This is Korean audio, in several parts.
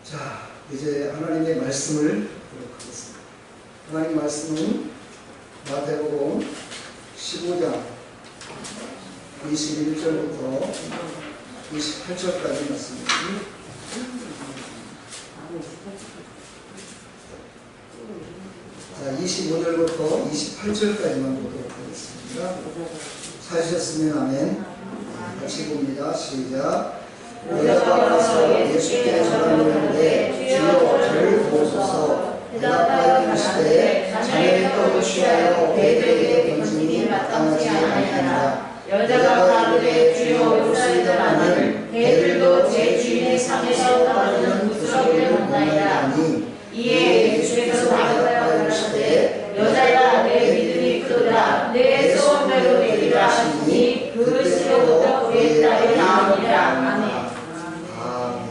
자, 이제 하나님의 말씀을 보도록 하겠습니다. 하나님 말씀은 마태복음 15장 21절부터 28절까지 말씀입니다. 자, 25절부터 28절까지만 보도록 하겠습니다. 찾으셨으면 아멘. 같이 봅니다. 시작. 여자가 와서 예수께 전하였는데 주여 저를 보소서. 대답하여 이르시되 자네의 떡을 취하여 배들에게 던짐이 마땅하지 아니하니라. 여자가 가로되 주여 옳사이다마는 배들도 제 주인의 상에서 떨어지는 부스러기를 먹나이다. 이에 예수께서 대답하여 이르시되 여자야 내 믿음이 크도다. 내 소원대로 되리라 하시니 그 시로부터 그의 딸이 나으니라. 아멘. 아멘.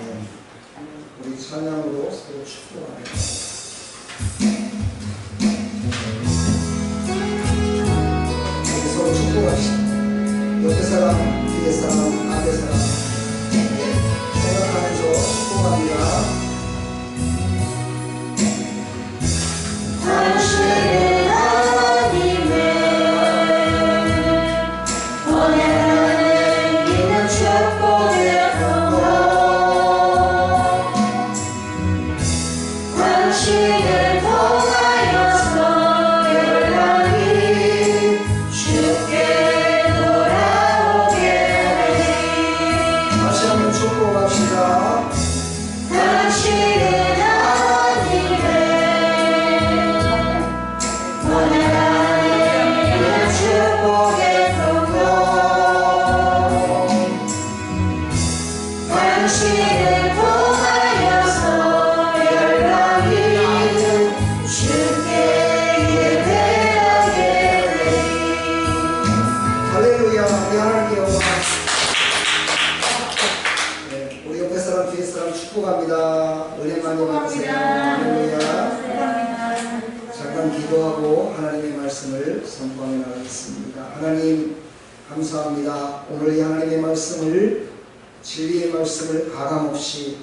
우리 찬양으로 서로 축복합니다. 서로 축복합시다. 옆에 사람, 뒤에 사람, 앞에 사람 생각하면서 축복합니다. 당신은 하나님의 원하는 믿는 축복을 통로 당신을 통하여서 열방이 주께 돌아오게 하리. 다시 한번 축복합시다. 당신은 축복합니다. 은혜 많이 받으세요. 할렐루야. 잠깐 기도하고 하나님의 말씀을 선포하며 나가겠습니다. 하나님 감사합니다. 오늘 이 하나님의 말씀을 진리의 말씀을 가감없이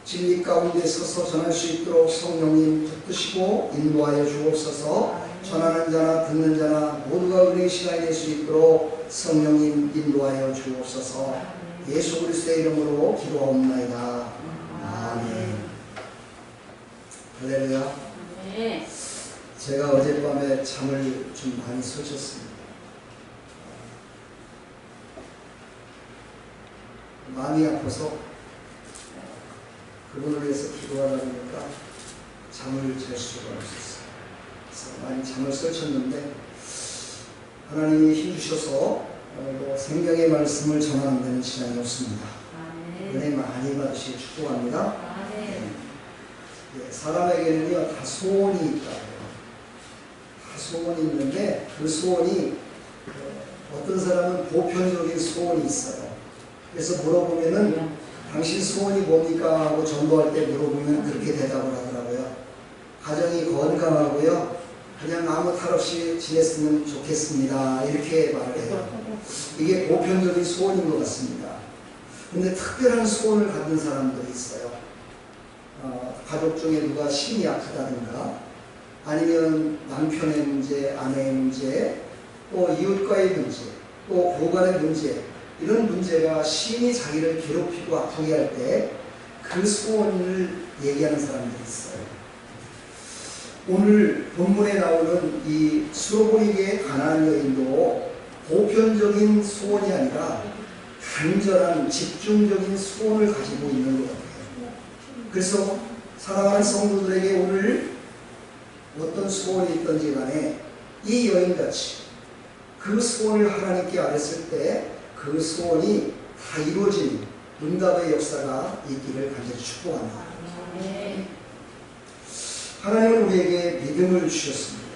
진리 가운데 서서 전할 수 있도록 성령님 붙드시고 인도하여 주옵소서. 전하는 자나 듣는 자나 모두가 은혜의 시간이 될 수 있도록 성령님 인도하여 주옵소서. 예수 그리스도의 이름으로 기도하옵나이다. 아멘. 할렐루야. 네. 제가 어젯밤에 잠을 좀 많이 설쳤습니다. 마음이 아파서 그분을 위해서 기도하다 보니까 잠을 잘 수가 없었어요. 그래서 많이 잠을 설쳤는데 하나님이 힘주셔서 생명의 말씀을 전하는 데는 지장이 없습니다. 은혜 많이 받으시기 축복합니다. 네. 사람에게는요 다 소원이 있다고요. 다 소원이 있는데 그 소원이 어떤 사람은 보편적인 소원이 있어요. 그래서 물어보면은 당신 소원이 뭡니까? 하고 전도할 때 물어보면 그렇게 대답을 하더라고요. 가정이 건강하고요. 그냥 아무 탈 없이 지냈으면 좋겠습니다. 이렇게 말을 해요. 이게 보편적인 소원인 것 같습니다. 근데 특별한 소원을 갖는 사람들이 있어요. 가족 중에 누가 심이 아프다든가 아니면 남편의 문제, 아내의 문제, 또 이웃과의 문제, 또 고관의 문제 이런 문제가 심히 자기를 괴롭히고 아프게 할 때 그 소원을 얘기하는 사람들이 있어요. 오늘 본문에 나오는 이 수로보니게의 가나안 여인도 보편적인 소원이 아니라 간절한 집중적인 소원을 가지고 있는 것 같아요. 그래서 사랑하는 성도들에게 오늘 어떤 소원이 있든지 간에 이 여인같이 그 소원을 하나님께 아뢰었을 때 그 소원이 다 이루어지는 응답의 역사가 있기를 간절히 축복합니다. 하나님은 우리에게 믿음을 주셨습니다.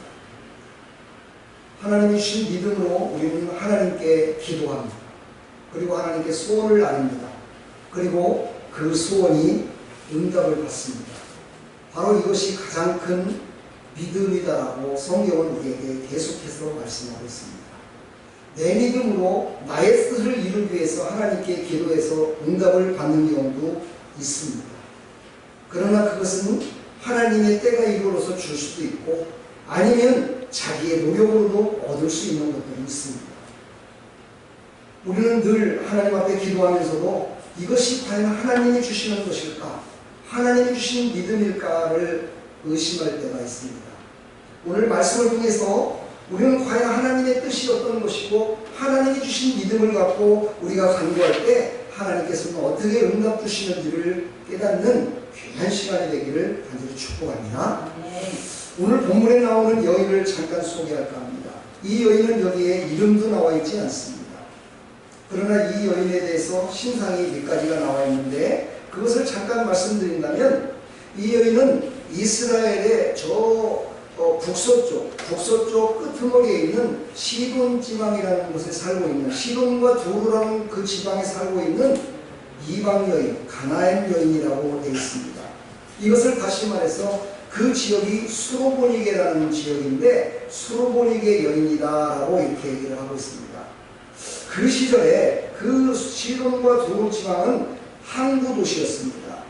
하나님이 주신 믿음으로 우리는 하나님께 기도합니다. 그리고 하나님께 소원을 아립니다. 그리고 그 소원이 응답을 받습니다. 바로 이것이 가장 큰 믿음이다라고 성경은 우리에게 계속해서 말씀하고 있습니다. 내 믿음으로 나의 뜻을 이루기 위해서 하나님께 기도해서 응답을 받는 경우도 있습니다. 그러나 그것은 하나님의 때가 이르러서 줄 수도 있고 아니면 자기의 노력으로도 얻을 수 있는 것들이 있습니다. 우리는 늘 하나님 앞에 기도하면서도 이것이 과연 하나님이 주시는 것일까? 하나님이 주시는 믿음일까를 의심할 때가 있습니다. 오늘 말씀을 통해서 우리는 과연 하나님의 뜻이 어떤 것이고 하나님이 주신 믿음을 갖고 우리가 간구할 때 하나님께서는 어떻게 응답 주시는지를 깨닫는 귀한 시간이 되기를 간절히 축복합니다. 오늘 본문에 나오는 여인을 잠깐 소개할까 합니다. 이 여인은 여기에 이름도 나와 있지 않습니다. 그러나 이 여인에 대해서 신상이 몇 가지가 나와 있는데 그것을 잠깐 말씀드린다면 이 여인은 이스라엘의 북서쪽 끄트머리에 있는 시돈 지방이라는 곳에 살고 있는 시돈과 두루라는 그 지방에 살고 있는 이방 여인, 가나안 여인이라고 되어 있습니다. 이것을 다시 말해서 그 지역이 수로보니게라는 지역인데 수로보니게 여인이다라고 이렇게 얘기를 하고 있습니다. 그 시절에 그 시돈과 두루 지방은 항구 도시였습니다.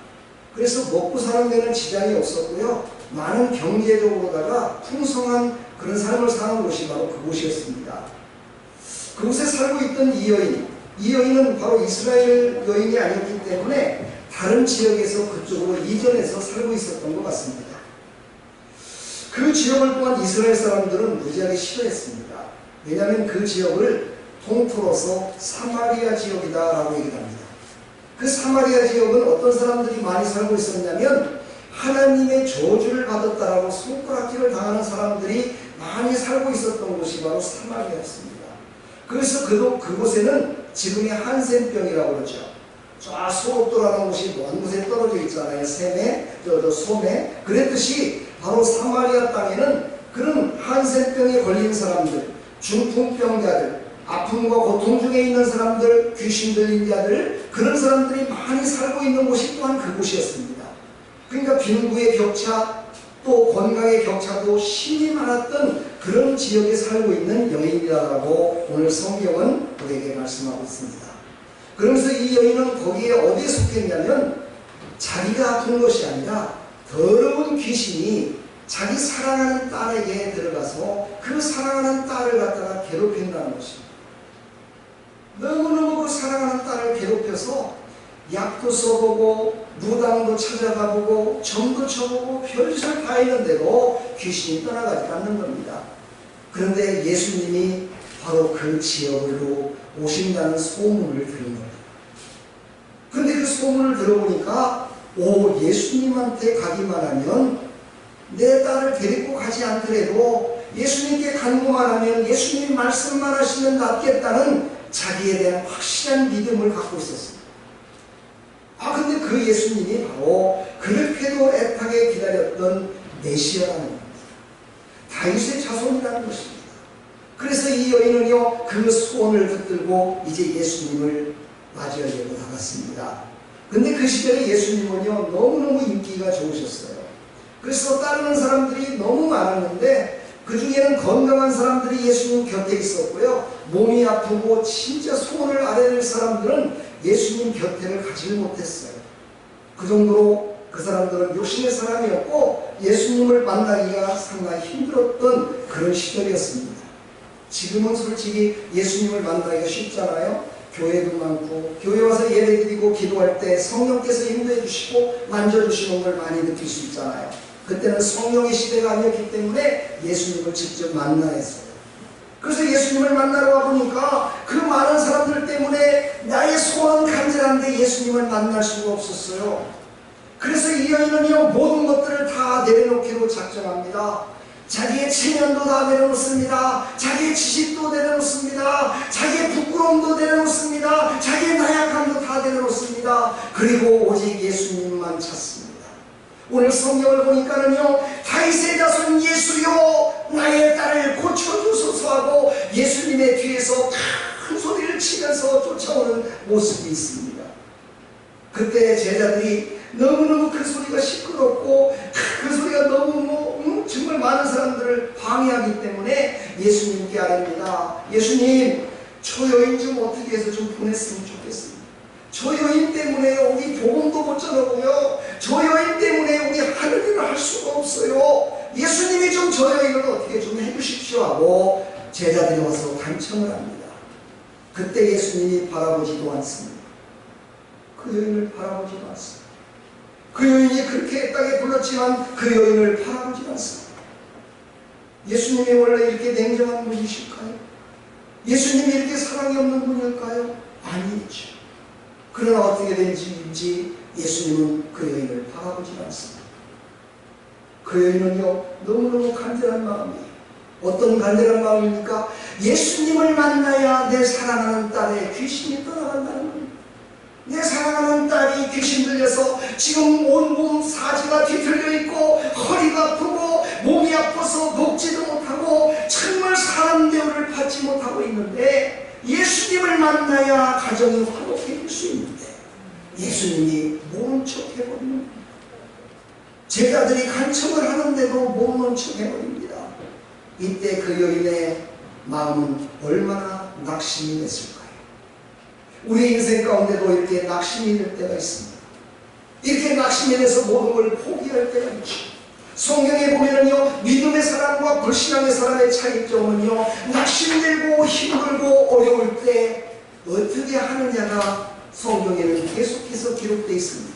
그래서 먹고 사는 데는 지장이 없었고요. 많은 경제적으로다가 풍성한 그런 삶을 사는 곳이 바로 그곳이었습니다. 그곳에 살고 있던 이 여인은 바로 이스라엘 여인이 아니었기 때문에 다른 지역에서 그쪽으로 이전해서 살고 있었던 것 같습니다. 그 지역을 또한 이스라엘 사람들은 무지하게 싫어했습니다. 왜냐하면 그 지역을 통틀어서 사마리아 지역이다라고 얘기를 합니다. 그 사마리아 지역은 어떤 사람들이 많이 살고 있었냐면 하나님의 저주를 받았다라고 손가락질을 당하는 사람들이 많이 살고 있었던 곳이 바로 사마리아였습니다. 그래서 그곳에는 지금의 한센병이라고 그러죠. 저 소록도라는 곳이 먼 곳에 떨어져 있잖아요. 소매. 그랬듯이 바로 사마리아 땅에는 그런 한센병에 걸린 사람들, 중풍병자들, 아픔과 고통 중에 있는 사람들, 귀신 들린 자들, 그런 사람들이 많이 살고 있는 곳이 또한 그곳이었습니다. 그러니까 빈부의 격차, 또 건강의 격차도 심히 많았던 그런 지역에 살고 있는 여인이라고 오늘 성경은 우리에게 말씀하고 있습니다. 그러면서 이 여인은 거기에 어디에 속했냐면 자기가 아픈 것이 아니라 더러운 귀신이 자기 사랑하는 딸에게 들어가서 그 사랑하는 딸을 갖다가 괴롭힌다는 것입니다. 너무너무 그 사랑하는 딸을 괴롭혀서 약도 써보고 무당도 찾아가보고 점도 쳐보고 별짓을 다 했는데도 귀신이 떠나가지 않는 겁니다. 그런데 예수님이 바로 그 지역으로 오신다는 소문을 들은 겁니다. 그런데 그 소문을 들어보니까 예수님한테 가기만 하면 내 딸을 데리고 가지 않더라도 예수님께 간구만 하면 예수님 말씀만 하시면 낫겠다는 자기에 대한 확실한 믿음을 갖고 있었습니다. 근데 그 예수님이 바로 그렇게도 애타게 기다렸던 메시아라는 겁니다. 다윗의 자손이라는 것입니다. 그래서 이 여인은요, 그 소원을 붙들고 이제 예수님을 맞이하려고 나갔습니다. 근데 그 시절에 예수님은요, 너무너무 인기가 좋으셨어요. 그래서 따르는 사람들이 너무 많았는데 그 중에는 건강한 사람들이 예수님 곁에 있었고요. 몸이 아프고 진짜 소원을 아뢰는 사람들은 예수님 곁에를 가지 못했어요. 그 정도로 그 사람들은 욕심의 사람이었고 예수님을 만나기가 상당히 힘들었던 그런 시절이었습니다. 지금은 솔직히 예수님을 만나기가 쉽잖아요. 교회도 많고 교회 와서 예배드리고 기도할 때 성령께서 인도해 주시고 만져주시는 걸 많이 느낄 수 있잖아요. 그때는 성령의 시대가 아니었기 때문에 예수님을 직접 만나야 했어요. 그래서 예수님을 만나러 와보니까 그 많은 사람들 때문에 나의 소원은 간절한데 예수님을 만날 수가 없었어요. 그래서 이 여인은요, 모든 것들을 다 내려놓기로 작정합니다. 자기의 체면도 다 내려놓습니다. 자기의 지식도 내려놓습니다. 자기의 부끄러움도 내려놓습니다. 자기의 나약함도 다 내려놓습니다. 그리고 오직 예수님만 찾습니다. 오늘 성경을 보니까는요, 다윗의 자손 예수여 나의 딸을 고쳐주소서 하고 예수님의 뒤에서 큰 소리를 치면서 쫓아오는 모습이 있습니다. 그때 제자들이 너무너무 그 소리가 시끄럽고 그 소리가 너무 정말 많은 사람들을 방해하기 때문에 예수님께 아뢰니다. 예수님, 저 여인 좀 어떻게 해서 좀 보냈으면 좋겠습니다. 저 여인 때문에 여기 복음도 못 전하고요, 저 여인 때문에 없어요. 예수님이 좀 저 여인을 어떻게 좀 해주십시오 하고 제자들이 와서 간청을 합니다. 그때 예수님이 바라보지도 않습니다. 그 여인을 바라보지도 않습니다. 그 여인이 그렇게 땅에 불렀지만 그 여인을 바라보지 않습니다. 예수님이 원래 이렇게 냉정한 분이실까요? 예수님이 이렇게 사랑이 없는 분일까요? 아니죠. 그러나 어떻게 된지 예수님은 그 여인을 바라보지 않습니다. 그 여인은요, 너무너무 간절한 마음이에요. 어떤 간절한 마음입니까? 예수님을 만나야 내 사랑하는 딸의 귀신이 떠나간다는 겁니다. 내 사랑하는 딸이 귀신 들려서 지금 온몸 사지가 뒤틀려 있고 허리가 아프고 몸이 아파서 먹지도 못하고 정말 사람 대우를 받지 못하고 있는데 예수님을 만나야 가정이 화목해질 수 있는데 예수님이 모른 척 해버리는 겁니다. 제자들이 간청을 하는데도 모르는 척 해버립니다. 이때 그 여인의 마음은 얼마나 낙심이 됐을까요? 우리 인생 가운데도 이렇게 낙심이 될 때가 있습니다. 이렇게 낙심이 돼서 모든 걸 포기할 때가 있죠. 성경에 보면은요, 믿음의 사람과 불신앙의 사람의 차이점은요, 낙심되고 힘들고 어려울 때 어떻게 하느냐가 성경에는 계속해서 기록되어 있습니다.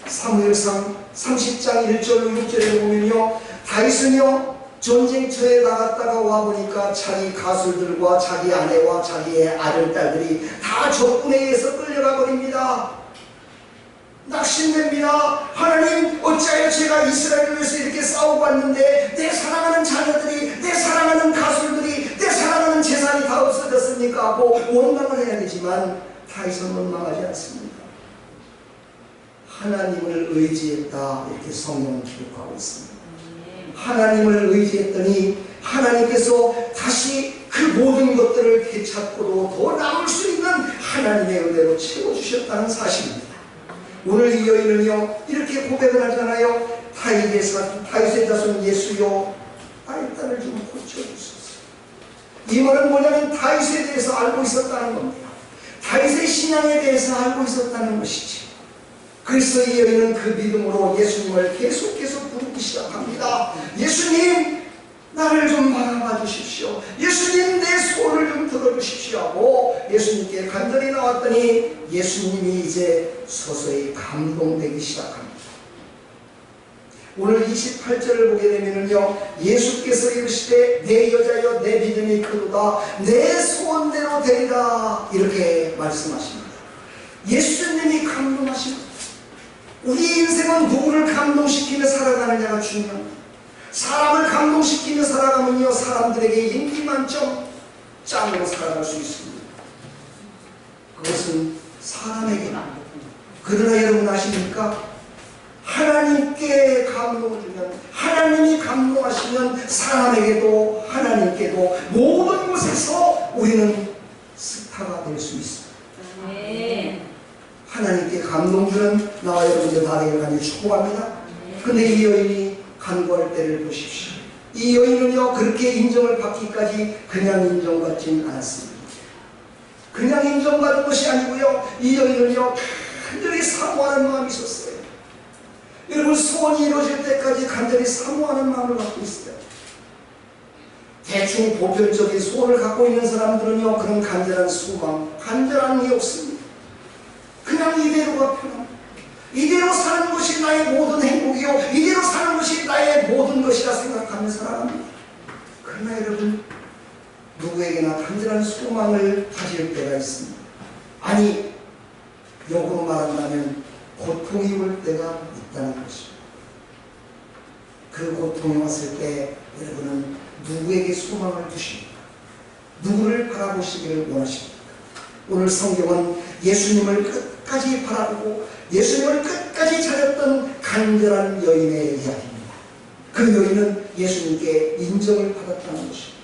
사무엘상 30장 1절로 6절에 보면요, 다윗은요 전쟁터에 나갔다가 와보니까 자기 가술들과 자기 아내와 자기의 아들, 딸들이 다 적군에 의해서 끌려가 버립니다. 낙심됩니다. 하나님, 어찌하여 제가 이스라엘을 위해서 이렇게 싸우고 왔는데 내 사랑하는 자녀들이, 내 사랑하는 가술들이, 내 사랑하는 재산이 다 없어졌습니까? 하고 원망을 해야 되지만 다윗은 원망하지 않습니다. 하나님을 의지했다, 이렇게 성경은 기록하고 있습니다. 하나님을 의지했더니 하나님께서 다시 그 모든 것들을 되찾고도 더 나을 수 있는 하나님의 은혜로 채워주셨다는 사실입니다. 오늘 이 여인은요, 이렇게 고백을 하잖아요. 다윗의 자손 예수여, 나의 딸을 좀 고쳐주소서. 이 말은 뭐냐면 다윗에 대해서 알고 있었다는 겁니다. 다윗의 신앙에 대해서 알고 있었다는 것이지. 그래서 이 여인은 그 믿음으로 예수님을 계속해서 부르기 시작합니다. 예수님, 나를 좀 바라봐 주십시오. 예수님, 내 소원을 좀 들어주십시오 하고 예수님께 간절히 나왔더니 예수님이 이제 서서히 감동되기 시작합니다. 오늘 28절을 보게 되면요, 예수께서 이르시되 내 여자여 내 믿음이 크도다, 내 소원대로 되리라, 이렇게 말씀하십니다. 예수님이 감동하십니다. 우리 인생은 누구를 감동시키며 살아가느냐가 중요합니다. 사람을 감동시키며 살아가면요, 사람들에게 인기 만점 짱으로 살아갈 수 있습니다. 그것은 사람에게. 그러나 여러분 아십니까? 하나님께 감동을 주면, 하나님이 감동하시면 사람에게도 하나님께도 모든 곳에서 우리는 스타가 될 수 있습니다. 하나님께 감동 주는 나와 여러분들 다 되기를 간절히 축복합니다. 근데 이 여인이 간구할 때를 보십시오. 이 여인은요, 그렇게 인정을 받기까지 그냥 인정받지는 않았습니다. 그냥 인정받은 것이 아니고요, 이 여인은요, 간절히 사모하는 마음이 있었어요. 여러분, 소원이 이루어질 때까지 간절히 사모하는 마음을 갖고 있어요. 대충 보편적인 소원을 갖고 있는 사람들은요, 그런 간절한 소망, 간절한 게 없습니다. 그냥 이대로가 편합니다. 이대로 사는 것이 나의 모든 행복이요, 이대로 사는 것이 나의 모든 것이라 생각하며 살아갑니다. 그러나 여러분, 누구에게나 간절한 소망을 가질 때가 있습니다. 아니, 역으로 말한다면 고통이 올 때가 있다는 것입니다. 그 고통이 왔을 때 여러분은 누구에게 소망을 두십니까? 누구를 바라보시기를 원하십니까? 오늘 성경은 예수님을 끝까지 바라보고 예수님을 끝까지 찾았던 간절한 여인의 이야기입니다. 그 여인은 예수님께 인정을 받았다는 것입니다.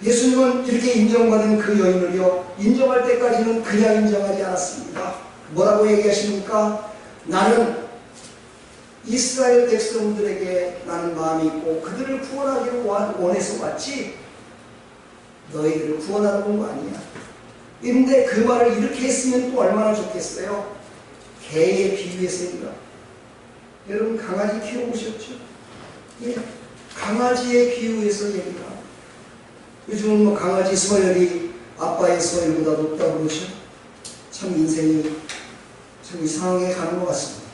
예수님은 이렇게 인정받은 그 여인을요, 인정할 때까지는 그냥 인정하지 않았습니다. 뭐라고 얘기하십니까? 나는 이스라엘 백성들에게 나는 마음이 있고 그들을 구원하기를 원해서 왔지 너희들을 구원하러 온 거 아니야. 그런데 그 말을 이렇게 했으면 또 얼마나 좋겠어요. 개에 비유해서 얘기가. 여러분 강아지 키워보셨죠? 예, 강아지의 기후에서 얘기가 요즘은 뭐 강아지 서열이 아빠의 서열보다 높다고 그러죠. 참 인생이 참 이상하게 가는 것 같습니다.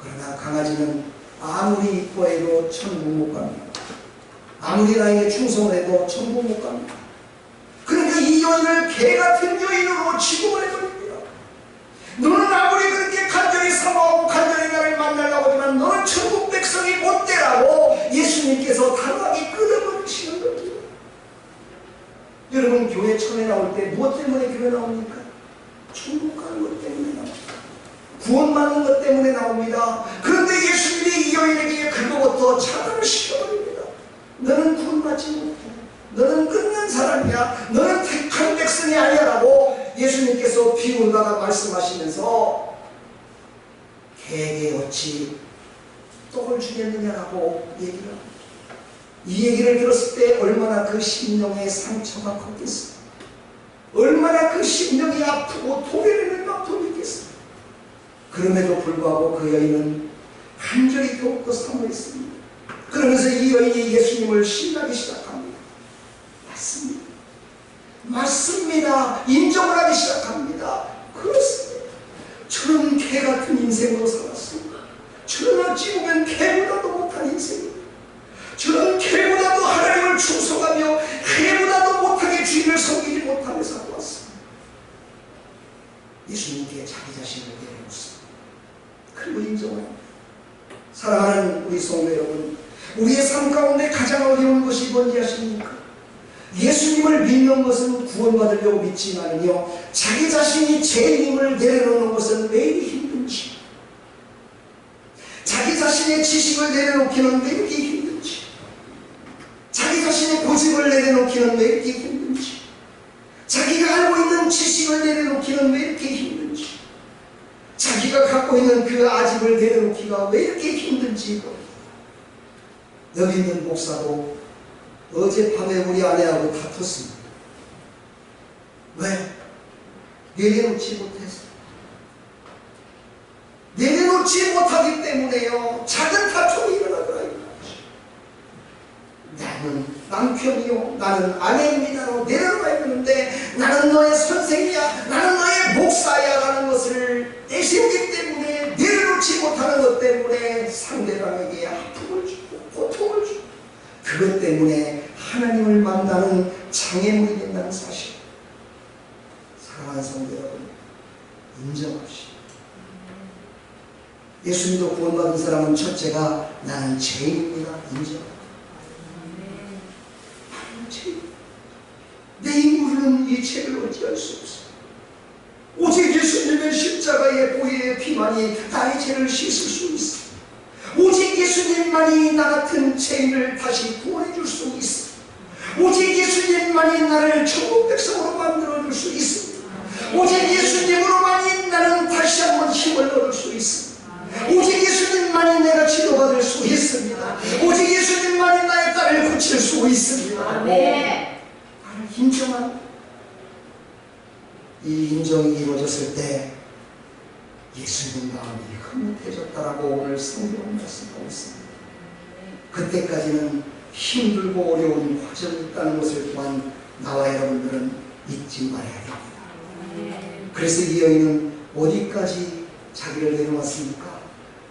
그러나 강아지는 아무리 이뻐해도 천국 못 갑니다. 아무리 나에게 충성을 해도 천국 못 갑니다. 그러니까 이 여인을 개같은 여인으로 취급을 해버립니다. 너는 아무리 그렇게 간절히 사모하고 간절히 나를 만나려고 하지만 너는 천국 백성이 못 되라고 예수님께서 단호하게 끊어버리시는 겁니다. 여러분 교회 처음에 나올 때 무엇 때문에 교회 나옵니까? 천국 가는 것 때문에 나옵니다. 구원받는 것 때문에 나옵니다. 그런데 예수님이 이 여인에게 그거부터 차단을 시켜버립니다. 너는 구원받지 못해. 너는 끝난 사람이야. 너는 택한 백성이 아니야 라고 예수님께서 비유다가 말씀하시면서 개에게 어찌 떡을 주겠느냐라고 얘기를 합니다. 이 얘기를 들었을 때 얼마나 그 심령의 상처가 컸겠어요. 얼마나 그 심령이 아프고 도래를 아프겠어요. 그럼에도 불구하고 그 여인은 간절히 더욱더 사모했습니다. 그러면서 이 여인이 예수님을 신나기 시작합니다. 맞습니다. 맞습니다. 인정을 하기 시작합니다. 그렇습니다. 저는 개 같은 인생으로 살았습니다. 저는 어찌 보면 개보다도 못한 인생입니다. 저는 개보다도 하나님을 충성하며 개보다도 못하게 주님을 섬기지 못하며 살아왔습니다. 예수님께 자기 자신을 내려놓습니다. 그리고 인정합니다. 사랑하는 우리 성도 여러분, 우리의 삶 가운데 가장 어려운 것이 뭔지 아십니까? 예수님을 믿는 것은 구원받으려고 믿지만요, 자기 자신이 죄인임을 내려놓는 것은 왜 이리 힘든지, 자기 자신의 지식을 내려놓기는 왜 이렇게 힘든지, 자기 자신의 고집을 내려놓기는 왜 이렇게 힘든지, 자기가 알고 있는 지식을 내려놓기는 왜 이렇게 힘든지, 자기가 갖고 있는 그 아집을 내려놓기가 왜 이렇게 힘든지. 여기 있는 목사도 어젯밤에 우리 아내하고 다퉜습니다. 왜? 내려놓지 못해서. 내려놓지 못하기 때문에요, 작은 다툼이 일어나더라고요. 나는 남편이요, 나는 아내입니다로 내려놔야 되는데 나는 너의 선생이야, 나는 너의 목사야 라는 것을 내세우기 때문에, 내려놓지 못하는 것 때문에 상대방에게 아픔을 주고 고통을 주고, 그것 때문에 하나님을 만나는 장애물이 된다는 사실. 사랑하는 성도 여러분, 인정합시다. 예수님도 구원받은 사람은 첫째가 나는 죄인입니다. 인정합니다. 내 인물은 이 죄를 어찌할 수 없어. 오직 예수님의 십자가의 보혈의 피만이 나의 죄를 씻을 수 있어. 오직 예수님만이 나 같은 죄인을 다시 구원해 줄 수 있어. 오직 예수님만이 나를 천국 백성으로 만들어 줄 수 있습니다. 오직 예수님으로만이 나는 다시 한번 힘을 얻을 수 있습니다. 오직 예수님만이 내가 치료받을 수 있습니다. 오직 예수님만이 나의 딸을 고칠 수 있습니다. 네. 나를 인정한, 이 인정이 이루어졌을 때 예수님 마음이 흐뭇해졌다라고 오늘 성경은 말씀하고 있습니다. 그때까지는 힘들고 어려운 과정이 있다는 것을 또한 나와 여러분들은 잊지 말아야 됩니다. 그래서 이 여인은 어디까지 자기를 내려놨습니까?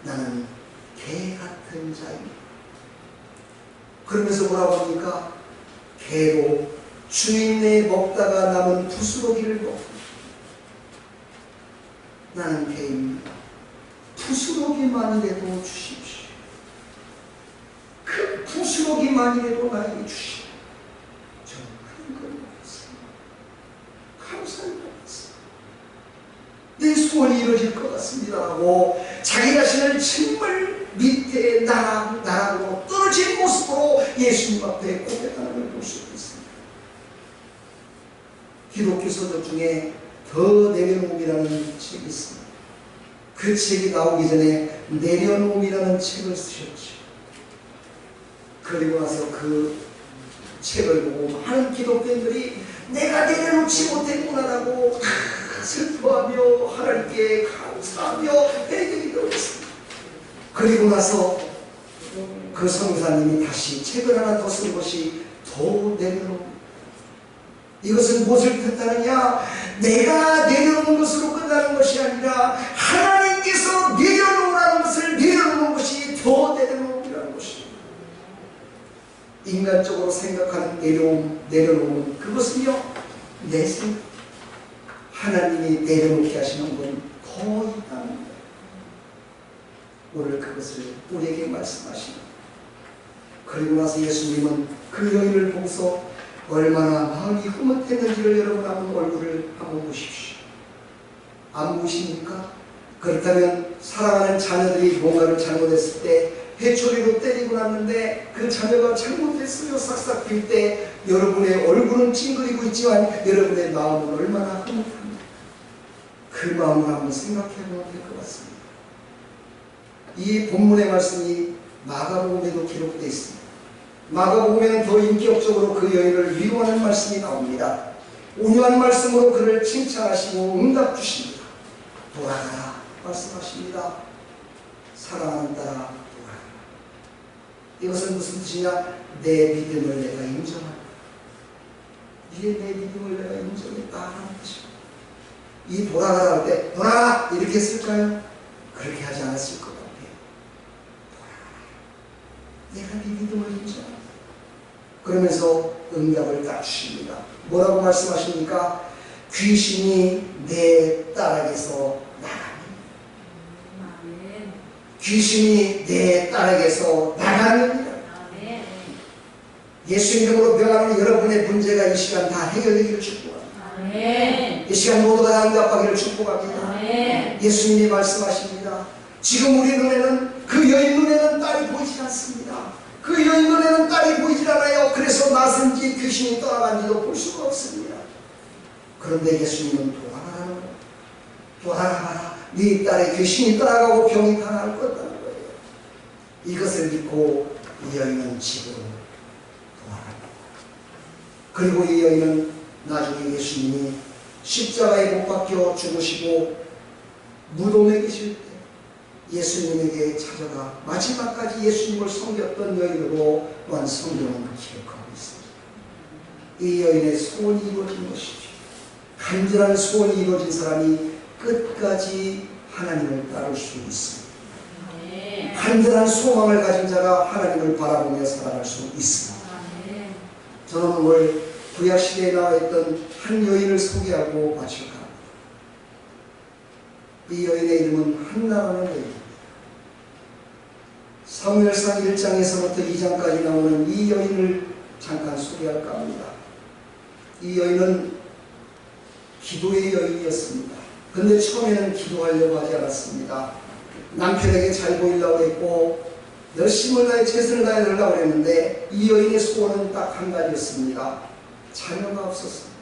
나는 개 같은 자입니다. 그러면서 뭐라고 합니까? 개도 주인네 먹다가 남은 부스러기를 먹고, 나는 개입니다. 부스러기만이라도 주십시오. 그 부스러기만이라도 나에게 주십시오. 저는 큰 걸 먹었습니다. 감사를 받았습니다. 내 소원이 이루어질 것 같습니다 라고 자기 자신을 정말 밑에 나락으로 떨어진 모습으로 예수님 앞에 고백하는 걸 볼 수 있습니다. 기독교 서적 중에 더 내려놓음이라는 책이 있습니다. 그 책이 나오기 전에 내려놓음이라는 책을 쓰셨죠. 그리고 나서 그 책을 보고 많은 기독교인들이 내가 내려놓지 못했구나라고 슬퍼하며 하나님께 감사하며 회개를 드렸습니다. 그리고 나서 그 성사님이 다시 책을 하나 더 쓴 것이 더 내려놓은, 이것은 무엇을 뜻하느냐? 내가 내려놓은 것으로 끝나는 것이 아니라 하나님께서 내려놓으라는 것을 내려놓는 것이 더 내려놓음이라는 것입니다. 인간적으로 생각하는 내려놓음, 그것은요, 내 생각. 하나님이 내려놓게 하시는 건 더 있다는 거예요. 오늘 그것을 우리에게 말씀하십니다. 그리고 나서 예수님은 그 여인을 보고서 얼마나 마음이 흐뭇했는지를 여러분 한번 얼굴을 한번 보십시오. 안 보십니까? 그렇다면 사랑하는 자녀들이 뭔가를 잘못했을 때 회초리로 때리고 났는데 그 자녀가 잘못했으며 싹싹 빌 때 여러분의 얼굴은 찡그리고 있지만 여러분의 마음은 얼마나 흐뭇합니까? 그 마음을 한번 생각해 보면 될 것 같습니다. 이 본문의 말씀이 마가복음에도 기록되어 있습니다. 마가복음에는 더 인격적으로 그 여인을 위로하는 말씀이 나옵니다. 온유한 말씀으로 그를 칭찬하시고 응답 주십니다. 돌아가라 말씀하십니다. 사랑하는 딸아 돌아가라. 이것은 무슨 뜻이냐? 내 믿음을 내가 인정한다. 이게 내 믿음을 내가 인정했다는 뜻입니다. 이 돌아가라 할 때 돌아가라 이렇게 했을까요? 그렇게 하지 않았을 것 같아요. 돌아가라. 내가 네 믿음을 인정한다. 그러면서 응답을 딱 주십니다. 뭐라고 말씀하십니까? 귀신이 내 딸에게서 나가니. 귀신이 내 딸에게서 나가느니라. 예수 이름으로 명하는 여러분의 문제가 이 시간 다 해결되기를 축복합니다. 이 시간 모두가 다 응답하기를 축복합니다. 예수님이 말씀하십니다. 지금 우리 눈에는, 그 여인 눈에는 딸이 보이지 않습니다. 그 여인 눈에는 딸이 보이질 않아요. 그래서 나선지 귀신이 떠나간지도 볼 수가 없습니다. 그런데 예수님은 돌아가라는 거예요. 돌아가라. 네 딸의 귀신이 떠나가고 병이 다 나을 거다는 거예요. 이것을 믿고 이 여인은 집으로 돌아갑니다. 그리고 이 여인은 나중에 예수님이 십자가에 못 박혀 죽으시고 무덤에 계실 때 예수님에게 찾아가 마지막까지 예수님을 섬겼던 여인으로 또한 성경은 기록하고 있습니다. 이 여인의 소원이 이루어진 것이죠. 간절한 소원이 이루어진 사람이 끝까지 하나님을 따를 수 있습니다. 간절한 소망을 가진 자가 하나님을 바라보며 살아갈 수 있습니다. 저는 오늘 구약시대에 나와 있던 한 여인을 소개하고 마칠까 합니다. 이 여인의 이름은 한나라는 여인입니다. 사무엘상 1장에서부터 2장까지 나오는 이 여인을 잠깐 소개할까 합니다. 이 여인은 기도의 여인이었습니다. 그런데 처음에는 기도하려고 하지 않았습니다. 남편에게 잘 보이려고 했고 열심을 다해 최선을 다하려고 했는데 이 여인의 소원은 딱 한 가지였습니다. 자녀가 없었습니다.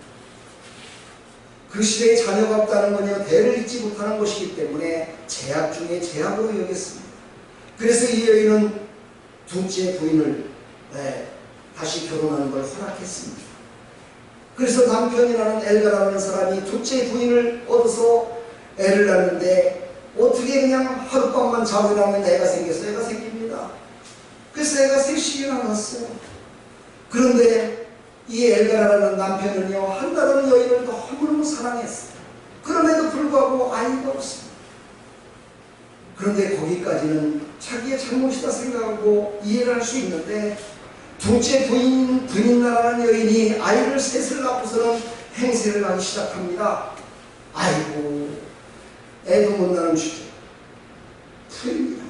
그 시대에 자녀가 없다는 건요, 대를 잇지 못하는 것이기 때문에 제약 중에 제약으로 여겼습니다. 그래서 이 여인은 둘째 부인을 다시 결혼하는 걸 허락했습니다. 그래서 남편이라는 엘가라는 사람이 둘째 부인을 얻어서 애를 낳는데 어떻게 그냥 하룻밤만 자고 일어나면 애가 생겼어요? 애가 생깁니다. 그래서 애가 셋씩이나 낳았어요. 그런데 이 엘가라는 남편은요, 한나라는 여인을 너무너무 사랑했어요. 그럼에도 불구하고 아이가 없습니다. 그런데 거기까지는 자기의 잘못이다 생각하고 이해를 할 수 있는데 둘째 부인 나라는 여인이 아이를 셋을 낳고서는 행세를 하기 시작합니다. 아이고, 애도 못 낳는 주제 부인이다.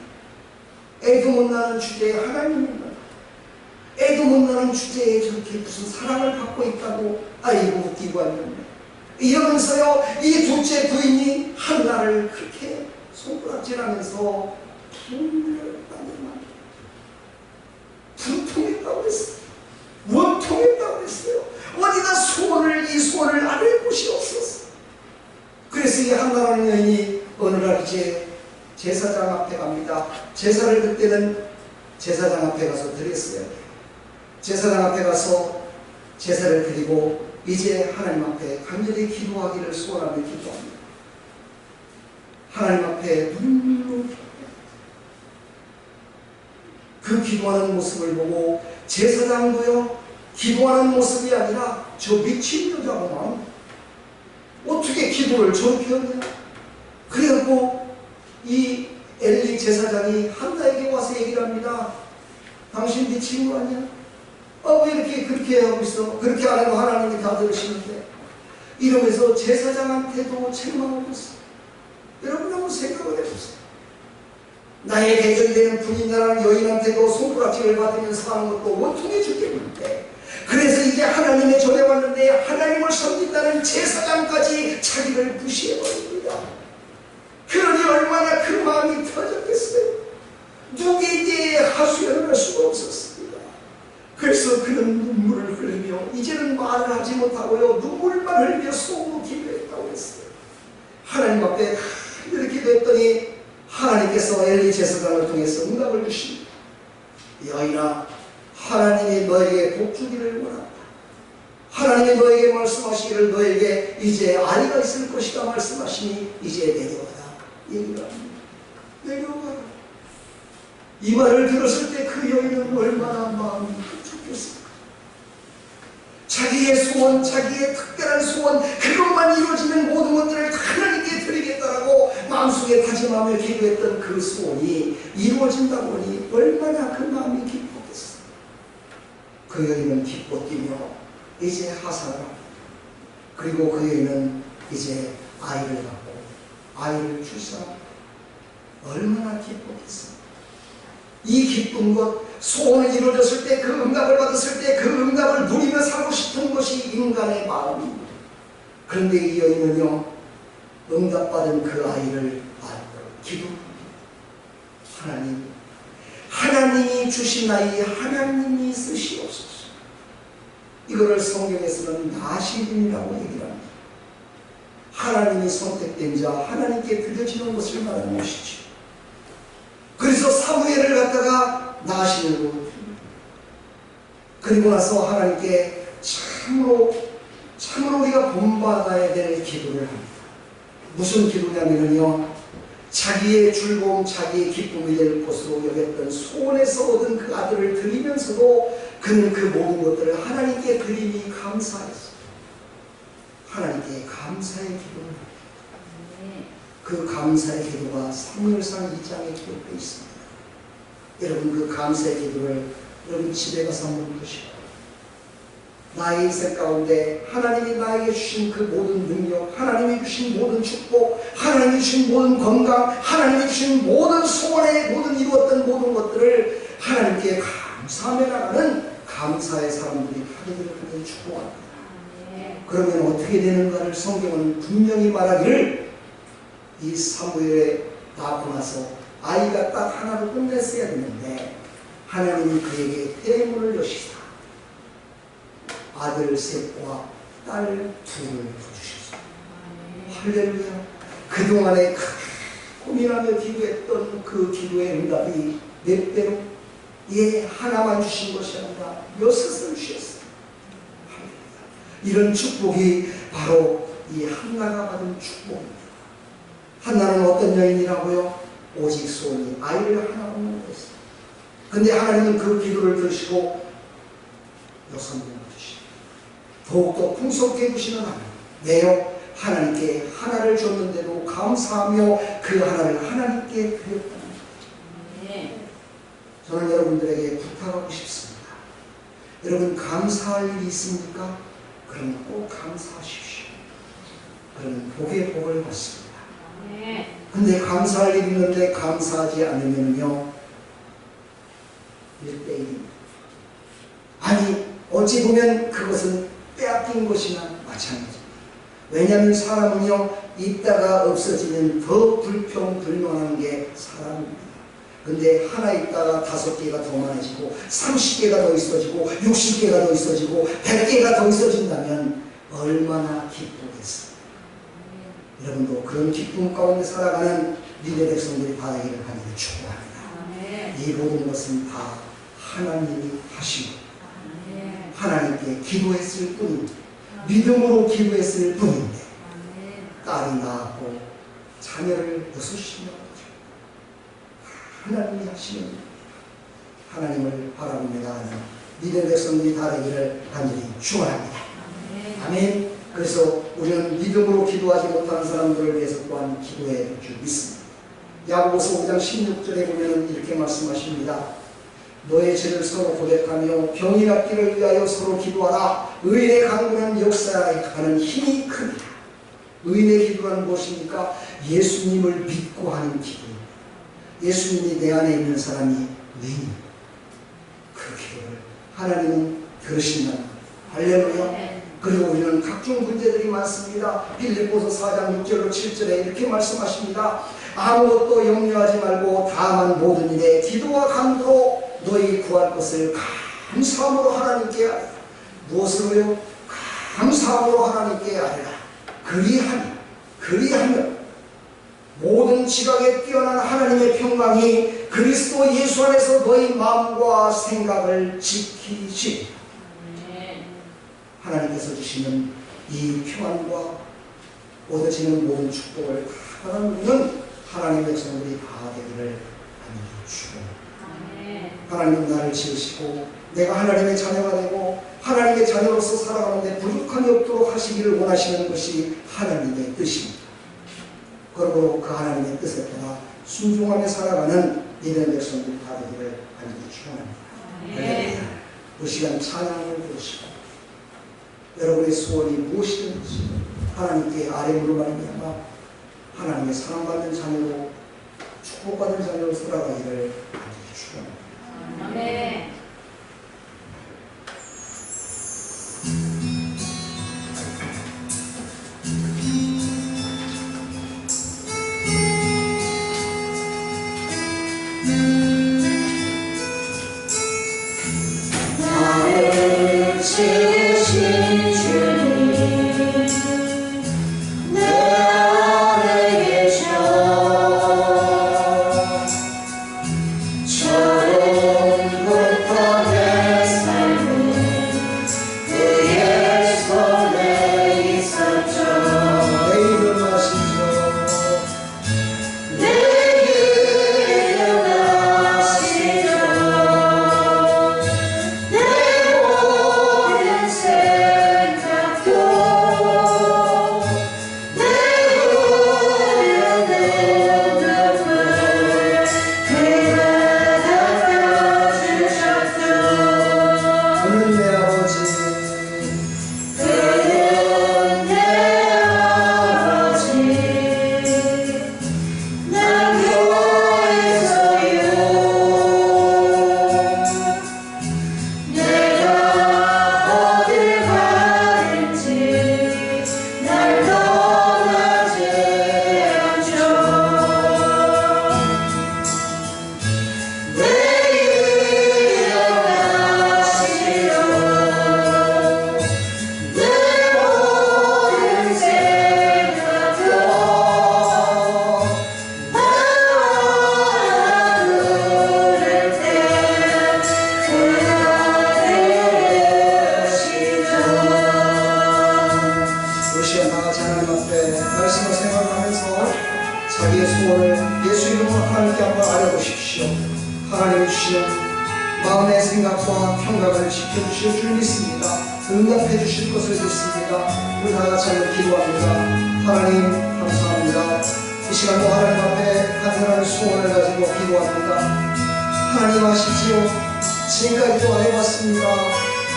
애도 못 낳는 주제에 하나님입니다. 애도 못 낳는 주제에 저렇게 무슨 사랑을 받고 있다고 아이고 웃기고 왔는데 이러면서요, 이 둘째 부인이 한나를 그렇게 손가락질하면서 불통했다고 했어요. 원통했다고 했어요. 어디다 이 소원을 아는 곳이 없었어요. 그래서 이 한나라는 여인이 어느 날 이제 제사장 앞에 갑니다. 제사를 그때는 제사장 앞에 가서 드렸어요. 제사장 앞에 가서 제사를 드리고 이제 하나님 앞에 간절히 기도하기를 소원하며 기도합니다. 하나님 앞에 눈물로 그 기도하는 모습을 보고 제사장도요, 기도하는 모습이 아니라 저 미친 여자구만, 어떻게 기도를 저렇게 하냐. 그래갖고 이 엘리 제사장이 한나에게 와서 얘기를 합니다. 당신 미친 거 아니야? 왜 이렇게 그렇게 하고 있어? 그렇게 안 해도 하나님이 다 들으시는데. 이러면서 제사장한테도 책망을 했어. 여러분 한번 생각을 해보세요. 나의 대적이 되는 분인이라는 여인한테도 손가락질을 받으면서 하는 것도 원통해 죽겠는데, 그래서 이제 하나님의 전에 왔는데 하나님을 섬긴다는 제사장까지 자기를 무시해버립니다. 그러니 얼마나 그 마음이 터졌겠어요. 누구에게 하소연을 할 수가 없었습니다. 그래서 그는 눈물을 흘리며 이제는 말을 하지 못하고요, 눈물만 흘리며 속으로 기도했다고 했어요. 하나님 앞에 이렇게 됐더니 하나님께서 엘리 제사장을 통해서 응답을 주십니다. 여인아, 하나님이 너에게 복 주기를 원한다. 하나님이 너에게 말씀하시기를 너에게 이제 아이가 있을 것이다 말씀하시니 이제 내려와라 얘기를 합니다. 내려와라. 이 말을 들었을 때 그 여인은 얼마나 마음이 흡족했을까. 자기의 소원, 자기의 특별한 소원, 그것만 이루어지는 모든 것들을 하나님께 드리겠다라고 마음속에 다짐하며 기도했던 그 소원이 이루어진다고 보니 얼마나 그 마음이 기뻤겠어. 그 여인은 기뻐 뛰며 이제 하산을 합니다. 그리고 그 여인은 이제 아이를 갖고 아이를 출산합니다. 얼마나 기뻤겠어. 이 기쁜 것, 소원이 이루어졌을 때 그 응답을 받았을 때 그 응답을 누리며 살고 싶은 것이 인간의 마음입니다. 그런데 이 여인은요, 응답받은 그 아이를 안고 기도합니다. 하나님이 주신 아이 하나님이 쓰시옵소서. 이거를 성경에서는 나시림이라고 얘기를 합니다. 하나님이 선택된 자, 하나님께 드려지는 것을 말하는 것이죠. 그래서 사무엘을 갖다가 나시는으로 드립니다. 그리고 나서 하나님께 참으로 우리가 본받아야 될 기도를 합니다. 무슨 기도냐면요, 자기의 즐거움, 자기의 기쁨이 될 것으로 여겼던 소원에서 얻은 그 아들을 드리면서도 그는 그 모든 것들을 하나님께 드림이 감사했어요. 하나님께 감사의 기도를 합니다. 그 감사의 기도가 사무엘상 2장에 기록되어 있습니다. 여러분 그 감사의 기도를 여러분 집에 가서 한번 보시고, 나의 인생 가운데 하나님이 나에게 주신 그 모든 능력, 하나님이 주신 모든 축복, 하나님이 주신 모든 건강, 하나님이 주신 모든 소원에 모든 이루었던 모든 것들을 하나님께 감사하며 나가는 감사의 사람들이 하나님을 하나님 축복합니다. 그러면 어떻게 되는가를 성경은 분명히 말하기를, 이 사무엘에 낳고 나서 아이가 딱 하나로 끝냈어야 되는데 하나님이 그에게 대문을 여시사 아들 셋과 딸 둘을 주셨습니다. 할렐루야. 그동안에 고민하며 기도했던 그 기도의 응답이 몇 배로, 하나만 주신 것이 아니라 여섯을 주셨어요. 이런 축복이 바로 이 한나가 받은 축복입니다. 한나는 어떤 여인이라고요? 오직 소원이 아이를 하나 얻는 거였어요. 근데 하나님은 그 기도를 들으시고 여성명을 주시고 더욱더 풍성케 해주시는 하나님. 왜요? 하나님께 하나를 줬는데도 감사하며 그 하나를 하나님께 드렸다는 거예요. 저는 여러분들에게 부탁하고 싶습니다. 여러분 감사할 일이 있습니까? 그럼 꼭 감사하십시오. 그러면 복의 복을 받습니다. 근데 감사할 일이 있는데 감사하지 않으면요 1대1입니다. 아니 어찌 보면 그것은 빼앗긴 것이나 마찬가지입니다. 왜냐하면 사람은요 있다가 없어지면 더 불평불만한 게 사람입니다. 근데 하나 있다가 5개가 더 많아지고 30개가 더 있어지고 60개가 더 있어지고 100개가 더 있어진다면 얼마나 기쁘겠어요. 여러분도 그런 기쁨 가운데 살아가는 믿음의 백성들이 바라기를 하나님을 축복합니다. 이 모든 것은 다 하나님이 하시고 하나님께 기도했을 뿐입니다. 믿음으로 기도했을 뿐인데 딸이 낳았고 자녀를 6이나 하나님이 하시는 하나님을 바라보며 나가는 믿음의 백성들이 다 되기를 간절히 축원합니다. 아멘. 그래서 우리는 믿음으로 기도하지 못하는 사람들을 위해서 또한 기도해야 될 줄 믿습니다. 야고보서 5장 16절에 보면 이렇게 말씀하십니다. 너의 죄를 서로 고백하며 병이 낫기를 위하여 서로 기도하라. 의인의 강건한 역사하는 힘이 큽니다. 의인의 기도란 무엇입니까? 예수님을 믿고 하는 기도. 예수님이 내 안에 있는 사람이 의인입니다. 그 기도를 하나님은 들으신다. 할렐루야. 그리고 우리는 각종 문제들이 많습니다. 빌립보서 4장 6절로 7절에 이렇게 말씀하십니다. 아무것도 염려하지 말고 다만 모든 일에 기도와 간구로 너희 구할 것을 감사함으로 하나님께 아뢰라. 무엇으로요? 감사함으로 하나님께 아뢰라. 그리하면 모든 지각에 뛰어난 하나님의 평강이 그리스도 예수 안에서 너희 마음과 생각을 지키시. 하나님께서 주시는 이 평안과 얻어지는 모든 축복을 하나님 우리는 하나님의 백성들이 다 되기를 축원합니다. 하나님 나를 지으시고 내가 하나님의 자녀가 되고 하나님의 자녀로서 살아가는데 부족함이 없도록 하시기를 원하시는 것이 하나님의 뜻입니다. 그러므로 그 하나님의 뜻에 따라 순종하며 살아가는 믿음의 백성들이 다 되기를 간절히 축원합니다. 그 시간 찬양을 부르시고 여러분의 소원이 무엇이든지 하나님께 아뢰므로 말미암아 하나님의 사랑받는 자녀로 축복받은 자녀로 살아가기를 간절히 축원합니다. 아멘. 나를 지으신 주님 내 안에 계셔 처음부터 내 삶은 그의 손에 있었죠. 내 이름 아시죠? 내 이름 아시죠. 내 모든 생각도 내 흐르는 눈물 그가 닦아주셨죠. 그는 내 아버지 그는 내 아버지 난 교회에서요 내가 어딜 가든지 날 떠나지 않죠. 내 이름 아시죠. 내 모든 생각도 나와 부를 때 그가 되시죠. 우리 시간 다 같이 하나님 앞에 말씀을 생각하면서 자기의 소원을 예수 이름으로 하나님께 한번 아뢰보십시오. 하나님이 주시는 마음의 생각과 평강을 지켜주실 줄 믿습니다. 응답해 주실 것을 믿습니다. 우리 다 같이 한번 기도합니다. 하나님 감사합니다. 이 시간도 하나님 앞에 간절한 소원을 가지고 기도합니다. 하나님 아시지요? 지금까지도 안 해봤습니다.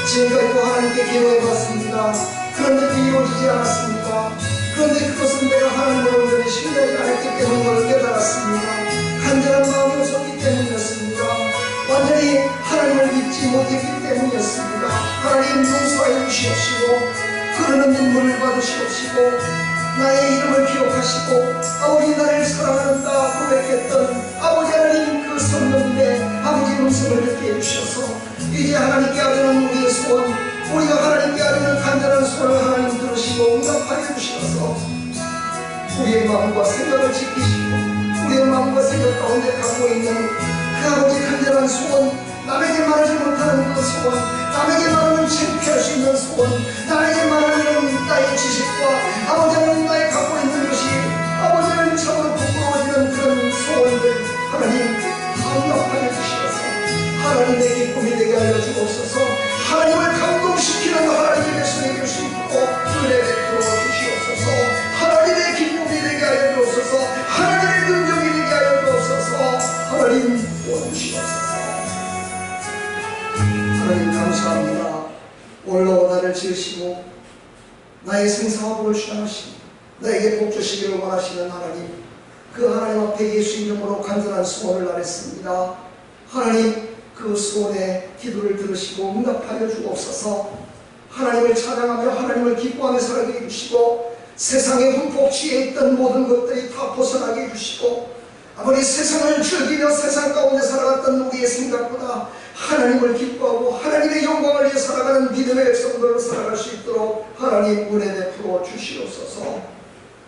지금까지도 하나님께 기도해봤습니다. 그런데도 이루어지지 않았습니다. 그런데 그것은 내가 하나님을 온전히 신뢰하지 않았기 때문인 걸 깨달았습니다. 간절한 마음이 없었기 때문이었습니다. 완전히 하나님을 믿지 못했기 때문이었습니다. 하나님 용서하여 주시옵시고 흐르는 눈물을 받으시옵시고 나의 이름을 기억하시고 아버지 나를 사랑한다 고백했던 아버지 하나님 그 성령님의 아버지 음성을 듣게 해주셔서 이제 하나님께 아뢰는 우리의 소원 우리가 하나님께 아뢰는 간절한 소원을 하나님 들으시고 응답하여 주셔서 우리의 마음과 생각을 지키시고 우리의 마음과 생각 가운데 갖고 있는 그 아버지 간절한 소원 남에게 말하지 못하는 그 소원 남에게 말하면 창피할 수 있는 소원 남에게 말하면 나의 지식과 아버지 하나님 나의 갖고 있는 것이 아버지 하나님 참으로 부끄러워지는 그런 소원들 하나님 응답하여 주셔서 하나님 나를 지으시고 나의 생사화복을 주장하시고 나에게 복 주시기를 원하시는 하나님, 그 하나님 앞에 예수 이름으로 간절한 소원을 아뢰습니다. 하나님, 그 소원에 기도를 들으시고 응답하여 주옵소서. 하나님을 찬양하며 하나님을 기뻐하며 살게 해주시고 세상의 흠뻑취해 있던 모든 것들이 다 벗어나게 해주시고 아무리 세상을 즐기며 세상 가운데 살아갔던 우리의 생각보다 하나님을 기뻐하고 하나님의 영광을 위해 살아가는 믿음의 백성들로 살아갈 수 있도록 하나님 은혜 베풀어 주시옵소서.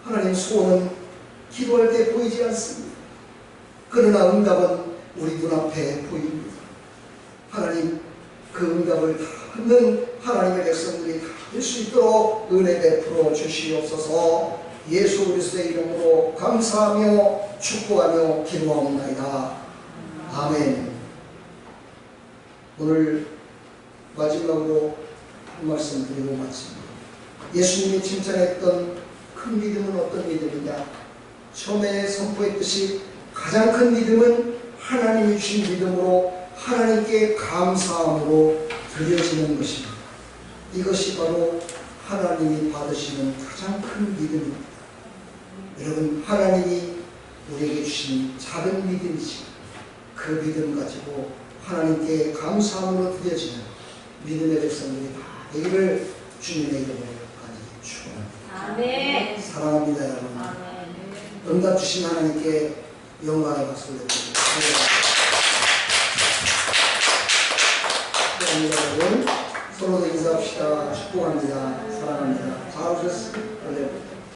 하나님, 소원은 기도할 때 보이지 않습니다. 그러나 응답은 우리 눈앞에 보입니다. 하나님, 그 응답을 다 받는 하나님의 백성들이 다 될 수 있도록 은혜 베풀어 주시옵소서. 예수 그리스도의 이름으로 감사하며 축복하며 기도하옵나이다. 아멘. 오늘 마지막으로 한 말씀 드리고 마칩니다. 예수님이 칭찬했던 큰 믿음은 어떤 믿음이냐? 처음에 선포했듯이 가장 큰 믿음은 하나님이 주신 믿음으로 하나님께 감사함으로 드려지는 것입니다. 이것이 바로 하나님이 받으시는 가장 큰 믿음입니다. 여러분, 하나님이 우리에게 주신 작은 믿음이지 그 믿음 가지고 하나님께 감사함으로 드려지는 믿음의 백성들이 다 되기를 주님의 이름으로 간절히 축원합니다. 아멘. 사랑합니다, 여러분. 아멘. 응답 주신 하나님께 영광의 박수를 드립니다. 여러분, 서로도 인사합시다. 축복합니다. 사랑합니다. 잘 오셨습니다.